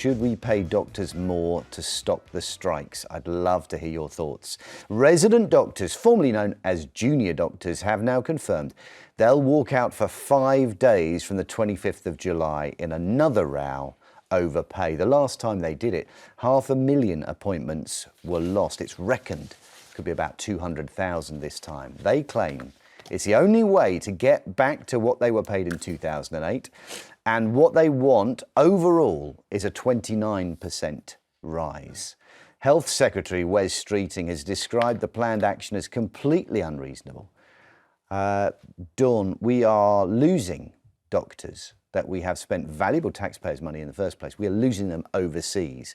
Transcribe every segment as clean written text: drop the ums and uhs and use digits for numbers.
should we pay doctors more to stop the strikes? I'd love to hear your thoughts. Resident doctors, formerly known as junior doctors, have now confirmed they'll walk out for 5 days from the 25th of July in another row over pay. The last time they did it, 500,000 appointments were lost. It's reckoned could be about 200,000 this time. They claim it's the only way to get back to what they were paid in 2008, and what they want overall is a 29% rise. Health Secretary Wes Streeting has described the planned action as completely unreasonable. Dawn, we are losing doctors that we have spent valuable taxpayers' money in the first place. We are losing them overseas.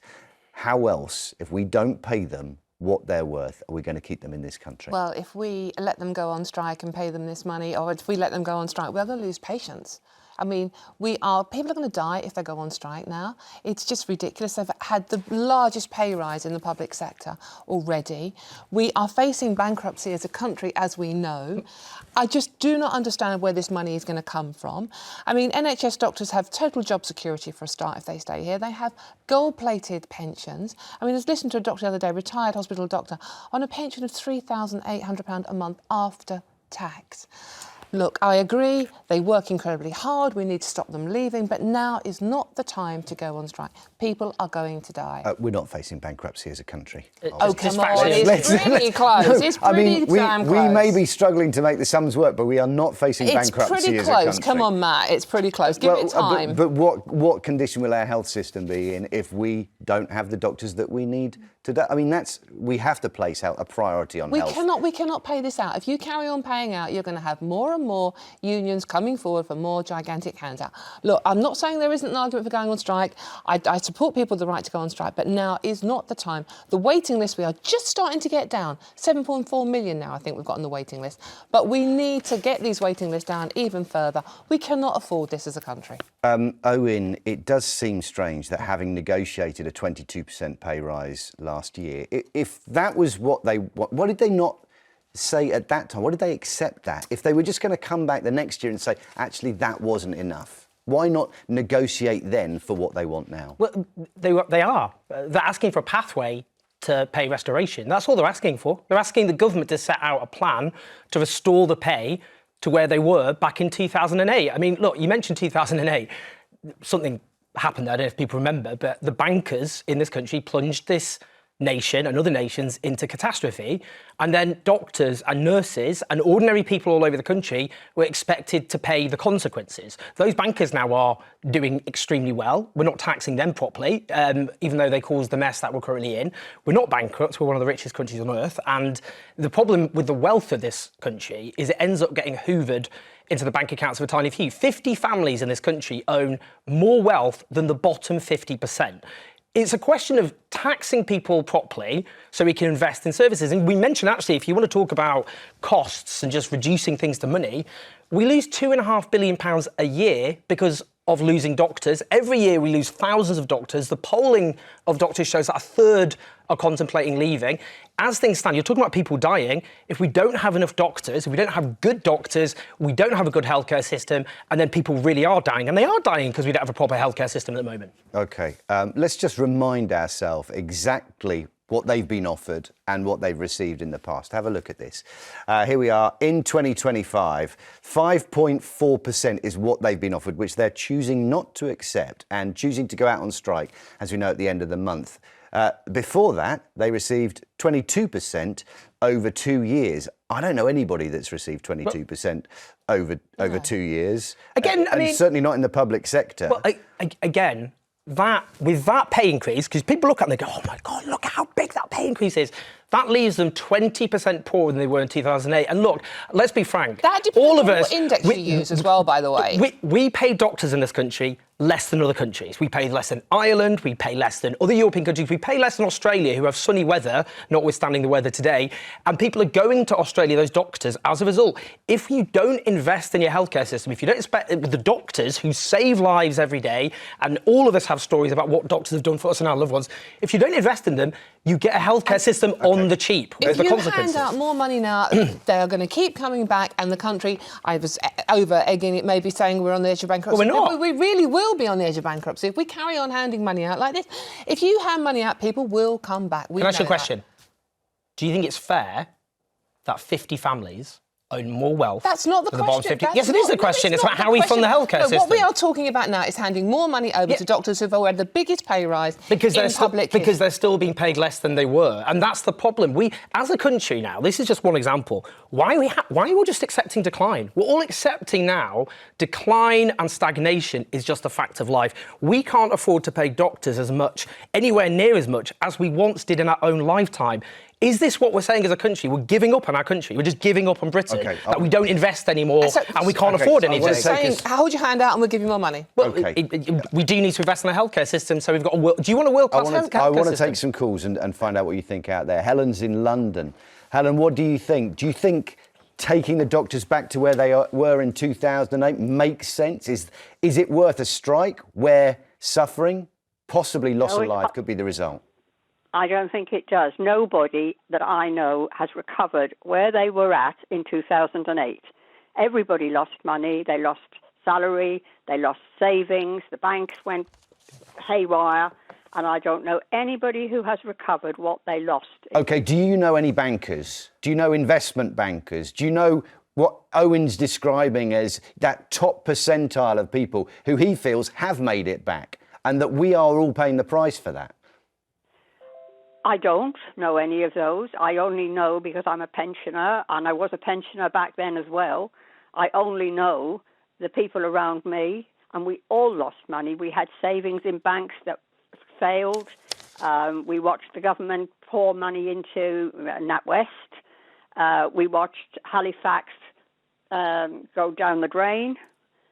How else, if we don't pay them what they're worth, are we going to keep them in this country? Well, if we let them go on strike and pay them this money, or if we let them go on strike, we're going to lose patients. I mean, people are going to die if they go on strike now. It's just ridiculous. They've had the largest pay rise in the public sector already. We are facing bankruptcy as a country, as we know. I just do not understand where this money is going to come from. I mean, NHS doctors have total job security for a start if they stay here. They have gold-plated pensions. I mean, I was listening to a doctor the other day, retired hospital doctor, on a pension of £3,800 a month after tax. Look, I agree, they work incredibly hard, we need to stop them leaving, but now is not the time to go on strike. People are going to die. We're not facing bankruptcy as a country. Oh, come on, it's pretty close. No, It's pretty damn close. We may be struggling to make the sums work, but we are not facing bankruptcy as a country. It's pretty close. Come on, Matt, it's pretty close. Give it time. But what condition will our health system be in if we don't have the doctors that we need today? I mean, we have to place out a priority on health. We cannot pay this out. If you carry on paying out, you're going to have more and more unions coming forward for more gigantic handout. Look, I'm not saying there isn't an argument for going on strike. I support people with the right to go on strike, but now is not the time. The waiting list, we are just starting to get down. 7.4 million now, I think we've got on the waiting list. But we need to get these waiting lists down even further. We cannot afford this as a country. Owen, it does seem strange that having negotiated a 22% pay rise last year, if that was what did they not say at that time? Why did they accept that? If they were just going to come back the next year and say, actually, that wasn't enough, why not negotiate then for what they want now? Well, they are. They're asking for a pathway to pay restoration. That's all they're asking for. They're asking the government to set out a plan to restore the pay to where they were back in 2008. I mean, look, you mentioned 2008. Something happened there, I don't know if people remember, but the bankers in this country plunged this nation and other nations into catastrophe, and then doctors and nurses and ordinary people all over the country were expected to pay the consequences. Those bankers now are doing extremely well. We're not taxing them properly, even though they caused the mess that we're currently in. We're not bankrupt, we're one of the richest countries on earth, and the problem with the wealth of this country is it ends up getting hoovered into the bank accounts of a tiny few. 50 families in this country own more wealth than the bottom 50%. It's a question of taxing people properly so we can invest in services. And we mentioned, actually, if you want to talk about costs and just reducing things to money, we lose £2.5 billion a year because of losing doctors. Every year we lose thousands of doctors. The polling of doctors shows that a third are contemplating leaving. As things stand, you're talking about people dying. If we don't have enough doctors, if we don't have good doctors, we don't have a good healthcare system, and then people really are dying. And they are dying because we don't have a proper healthcare system at the moment. OK, let's just remind ourselves exactly what they've been offered and what they've received in the past. Have a look at this. Here we are in 2025. 5.4% is what they've been offered, which they're choosing not to accept and choosing to go out on strike, as we know, at the end of the month. Before that, they received 22% over 2 years. I don't know anybody that's received 22% over 2 years. Again, I mean, certainly not in the public sector. Well, again, with that pay increase, because people look at it and they go, oh my God, look how big that pay increase is. That leaves them 20% poorer than they were in 2008. And look, let's be frank. That depends on what index you use as well, by the way. We pay doctors in this country less than other countries. We pay less than Ireland, we pay less than other European countries, we pay less than Australia, who have sunny weather, notwithstanding the weather today, and people are going to Australia, those doctors, as a result. If you don't invest in your healthcare system, if you don't expect the doctors who save lives every day, and all of us have stories about what doctors have done for us and our loved ones, if you don't invest in them, you get a healthcare system on the cheap. If you hand out more money now, they are going to keep coming back, and the country, I was over-egging it, maybe saying we're on the edge of bankruptcy. Well, we're not. We really will will be on the edge of bankruptcy if we carry on handing money out like this. If you hand money out, people will come back. Can I ask you a question? Do you think it's fair that 50 families own more wealth? That's not the question. Yes, it is the question. It's about how we fund the healthcare system. What we are talking about now is handing more money over to doctors who've already had the biggest pay rise because they're still being paid less than they were, and that's the problem. We, as a country now, this is just one example. Why are we just accepting decline? We're all accepting now decline and stagnation is just a fact of life. We can't afford to pay doctors as much, anywhere near as much as we once did in our own lifetime. Is this what we're saying as a country? We're giving up on our country. We're just giving up on Britain. That we don't invest anymore and we can't afford anything. Saying, hold your hand out and we'll give you more money. Well, we do need to invest in the healthcare system, so we've got do you want a world-class healthcare system? I want to take some calls and find out what you think out there. Helen's in London. Helen, what do you think? Do you think taking the doctors back to where they were in 2008 makes sense? Is it worth a strike where suffering, possibly loss of life, could be the result? I don't think it does. Nobody that I know has recovered where they were at in 2008. Everybody lost money. They lost salary. They lost savings. The banks went haywire. And I don't know anybody who has recovered what they lost. OK, do you know any bankers? Do you know investment bankers? Do you know what Owen's describing as that top percentile of people who he feels have made it back and that we are all paying the price for that? I don't know any of those. I only know because I'm a pensioner, and I was a pensioner back then as well. I only know the people around me, and we all lost money. We had savings in banks that failed. We watched the government pour money into NatWest. We watched Halifax go down the drain.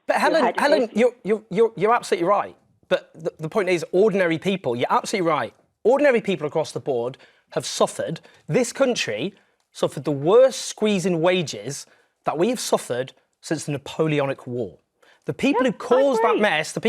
But Helen, you're absolutely right. But the point is, ordinary people, you're absolutely right. Ordinary people across the board have suffered. This country suffered the worst squeeze in wages that we have suffered since the Napoleonic War. The people who caused that mess, the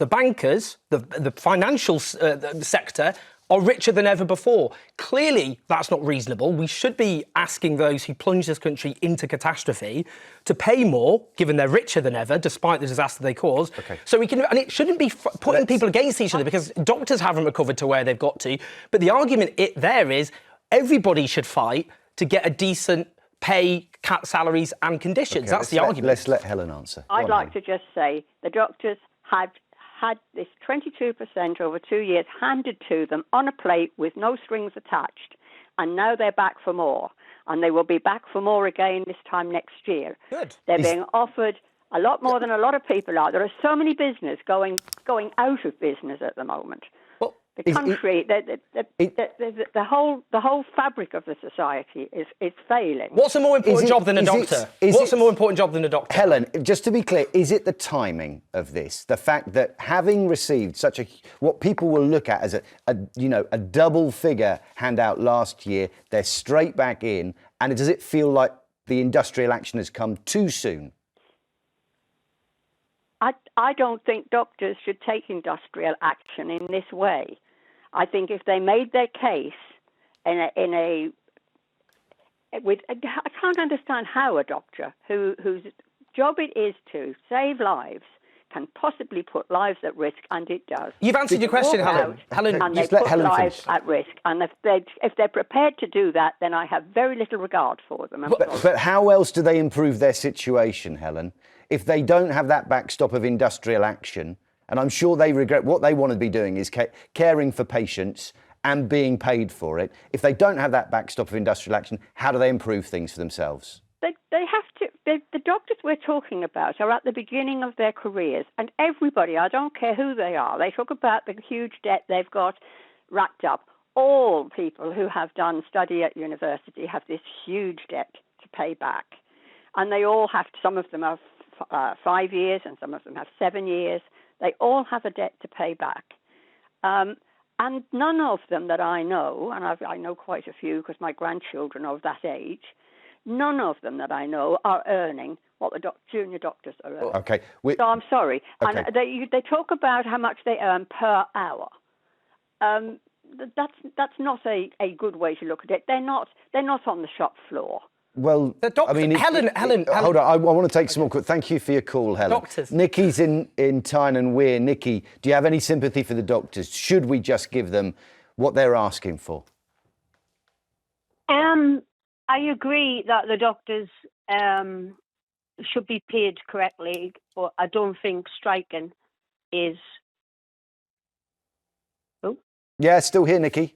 bankers, the financial sector, are richer than ever before. Clearly, that's not reasonable. We should be asking those who plunged this country into catastrophe to pay more, given they're richer than ever, despite the disaster they caused. So we can, and it shouldn't be putting people against each other because doctors haven't recovered to where they've got to. But the argument there is everybody should fight to get a decent pay, cut salaries and conditions. That's the argument. Let's let Helen answer. I'd like to just say the doctors had this 22% over 2 years handed to them on a plate with no strings attached, and now they're back for more, and they will be back for more again this time next year. Good. They're being offered a lot more than a lot of people are. There are so many businesses going out of business at the moment. Well, the country, the whole fabric of the society is failing. What's a more important job than a doctor? What's a more important job than a doctor? Helen, just to be clear, is it the timing of this? The fact that having received what people will look at as a double figure handout last year, they're straight back in, and does it feel like the industrial action has come too soon? I don't think doctors should take industrial action in this way. I think if they made their case I can't understand how a doctor whose job it is to save lives can possibly put lives at risk, and it does. You've answered your question, Helen. And they put lives at risk. And if they're prepared to do that, then I have very little regard for them. But how else do they improve their situation, Helen? If they don't have that backstop of industrial action, and I'm sure they regret, what they want to be doing is caring for patients and being paid for it. If they don't have that backstop of industrial action, how do they improve things for themselves? They have to. The doctors we're talking about are at the beginning of their careers, and everybody, I don't care who they are, they talk about the huge debt they've got racked up. All people who have done study at university have this huge debt to pay back. And they all have, some of them have 5 years and some of them have 7 years. They all have a debt to pay back. And none of them that I know, and I know quite a few because my grandchildren are of that age, none of them that I know are earning what the junior doctors are earning. Okay. So I'm sorry. Okay. And they talk about how much they earn per hour. That's not a good way to look at it. They're not on the shop floor. Well, I mean, Helen, hold on. I want to take some more. Thank you for your call, Helen. Doctors. Nikki's in Tyne and Wear. Nikki, do you have any sympathy for the doctors? Should we just give them what they're asking for? I agree that the doctors should be paid correctly, but I don't think striking is. Oh. Yeah, still here, Nikki.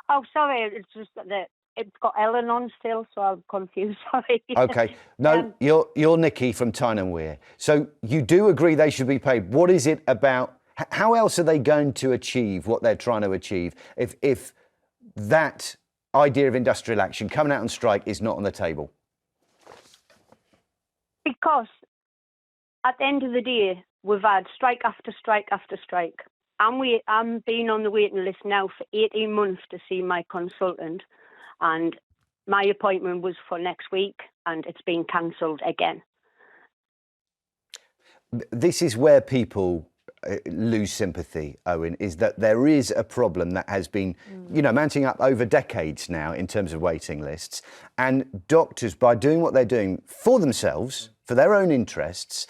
Oh, sorry. It's just that it's got Ellen on still, so I'm confused. Sorry. Okay. No, you're Nikki from Tyne and Wear. So you do agree they should be paid. What is it about? How else are they going to achieve what they're trying to achieve if that idea of industrial action, coming out on strike, is not on the table? Because at the end of the day, we've had strike after strike after strike. I'm being on the waiting list now for 18 months to see my consultant, and my appointment was for next week, and it's been cancelled again. This is where people lose sympathy, Owen, is that there is a problem that has been, mounting up over decades now in terms of waiting lists. And doctors, by doing what they're doing for themselves, for their own interests,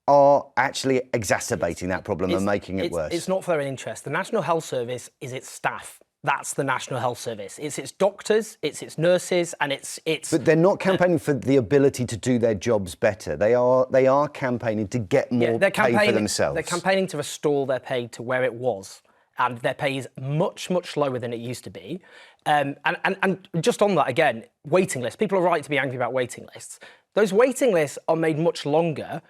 are actually exacerbating that problem and making it worse. It's not for their own interest. The National Health Service is its staff. That's the National Health Service. It's its doctors, it's its nurses, and it's. But they're not campaigning for the ability to do their jobs better. They are campaigning to get more pay for themselves. They're campaigning to restore their pay to where it was, and their pay is much, much lower than it used to be. And just on that again, waiting lists. People are right to be angry about waiting lists. Those waiting lists are made much longer,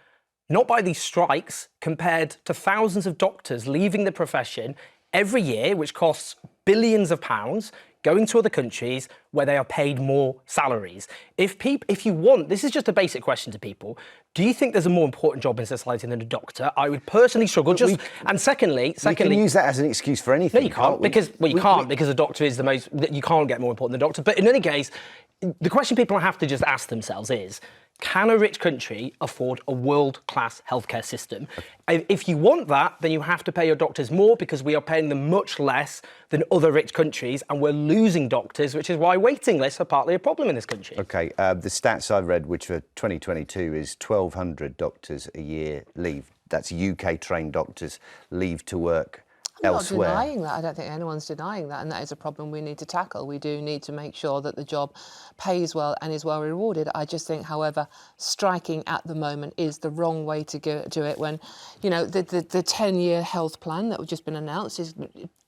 not by these strikes, compared to thousands of doctors leaving the profession every year, which costs billions of pounds, going to other countries where they are paid more salaries. If you want, this is just a basic question to people, do you think there's a more important job in society than a doctor? I would personally struggle. And secondly, we can use that as an excuse for anything. No, you can't, because a doctor is the most. You can't get more important than a doctor. But in any case, the question people have to just ask themselves is, can a rich country afford a world-class healthcare system? If you want that, then you have to pay your doctors more, because we are paying them much less than other rich countries, and we're losing doctors, which is why waiting lists are partly a problem in this country. OK, the stats I've read, which for 2022 is 1,200 doctors a year leave. That's UK-trained doctors leave to work elsewhere. I'm not denying that. I don't think anyone's denying that, and that is a problem we need to tackle. We do need to make sure that the job pays well and is well rewarded. I just think, however, striking at the moment is the wrong way to do it when, the 10-year health plan that has just been announced is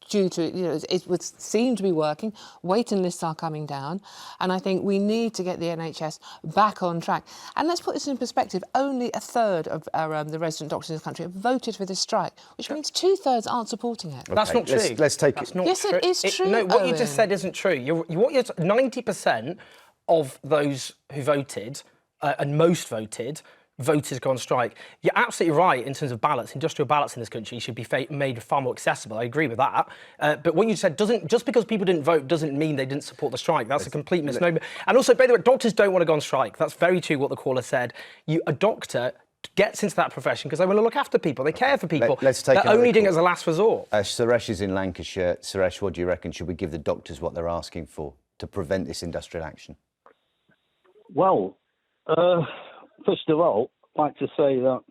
due to, it would seem to be working. Waiting lists are coming down, and I think we need to get the NHS back on track. And let's put this in perspective. Only a third of the resident doctors in this country have voted for this strike, which means 2/3 aren't supporting it. Okay, that's not true. Let's take it. Yes, it is true. No, what you just said isn't true. 90% of those who voted, and most voted to go on strike. You're absolutely right in terms of ballots. Industrial ballots in this country should be made far more accessible. I agree with that. But what you said just because people didn't vote doesn't mean they didn't support the strike. That's a complete misnomer. And also, by the way, doctors don't want to go on strike. That's very true what the caller said. A doctor gets into that profession because they want to look after people. They care for people. Let's take They're only doing it as a last resort. Suresh is in Lancashire. Suresh, what do you reckon? Should we give the doctors what they're asking for to prevent this industrial action? Well, first of all, I'd like to say that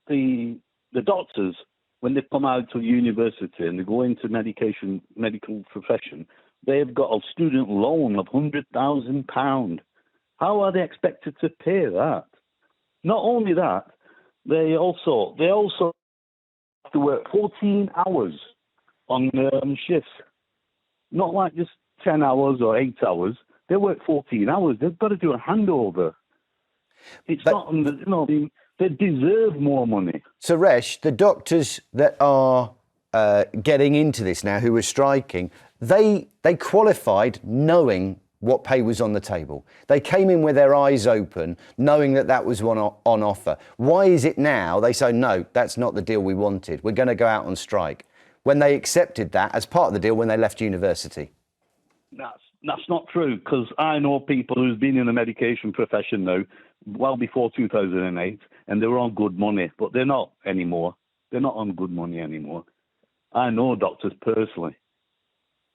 the doctors, when they come out of university and they go into medical profession, they've got a student loan of £100,000. How are they expected to pay that? Not only that, they also have to work 14 hours on shifts, not like just 10 hours or 8 hours. They work 14 hours. They've got to do a handover. It's not, they deserve more money. Suresh, the doctors that are getting into this now, who are striking, they qualified knowing what pay was on the table. They came in with their eyes open, knowing that was on offer. Why is it now they say, no, that's not the deal we wanted, we're going to go out on strike, when they accepted that as part of the deal when they left university? That's not true, because I know people who's been in the medication profession now well before 2008, and they were on good money, but they're not anymore. They're not on good money anymore. I know doctors personally.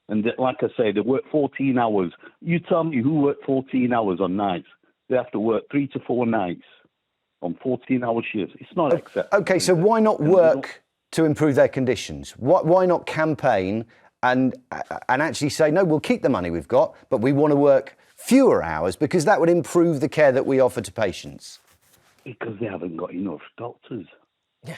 And like I say, they work 14 hours. You tell me who worked 14 hours on nights. They have to work 3 to 4 nights on 14-hour shifts. It's not acceptable. Okay, so why not work to improve their conditions? Why not campaign and actually say, no, we'll keep the money we've got, but we want to work fewer hours because that would improve the care that we offer to patients? Because they haven't got enough doctors. Yeah.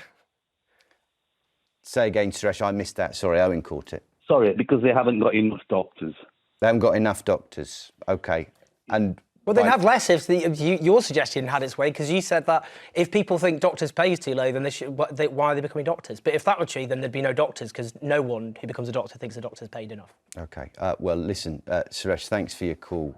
Say again, Suresh, I missed that. Sorry, Owen caught it. Sorry, because they haven't got enough doctors. They haven't got enough doctors. Okay. And well, they'd have less if your suggestion had its way, because you said that if people think doctors' pay is too low, then why are they becoming doctors? But if that were true, then there'd be no doctors, because no one who becomes a doctor thinks the doctor's paid enough. Okay. Well, listen, Suresh, thanks for your call.